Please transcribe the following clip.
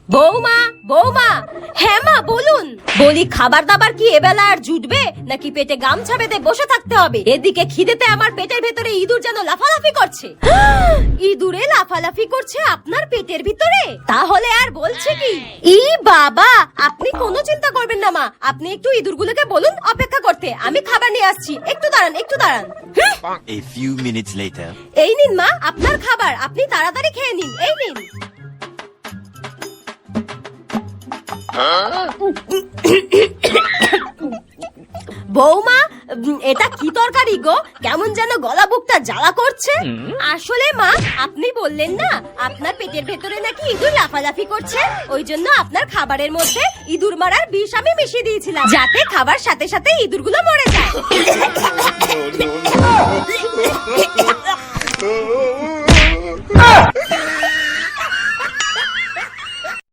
বৌমা বৌমা, হ্যাঁ মা বলুন। বলি খাবার দাবার কি এবেলা আর জুটবে নাকি পেটে গামছা বেঁধে বসে থাকতে হবে? এদিকে খিদেতে আমার পেটের ভেতরে ইঁদুর যেন লাফালাফি করছে। ইঁদুরে লাফালাফি করছে আপনার পেটের ভিতরে? তাহলে আর বলছে কি? ই বাবা, আপনি কোনো চিন্তা করবেন না মা, আপনি একটু ইঁদুরগুলোকে বলুন অপেক্ষা করতে, আমি খাবার নিয়ে আসছি। একটু দাঁড়ান একটু দাঁড়ান। A few minutes later. এই নিন মা আপনার খাবার, আপনি তাড়াতাড়ি খেয়ে নিন, এই নিন। বৌমা, এটা কি তরকারি গো? কেমন যেন গলা বুকটা জ্বালা করছে। আসলে মা, আপনি বললেন না আপনার পেটের ভেতরে নাকি ইঁদুর লাফালাফি করছে, ওই জন্য আপনার খাবারের মধ্যে ইঁদুর মারার বিষ আমি মিশিয়ে দিয়েছিলাম, যাতে খাবার সাথে সাথে ইঁদুরগুলো মরে যায়।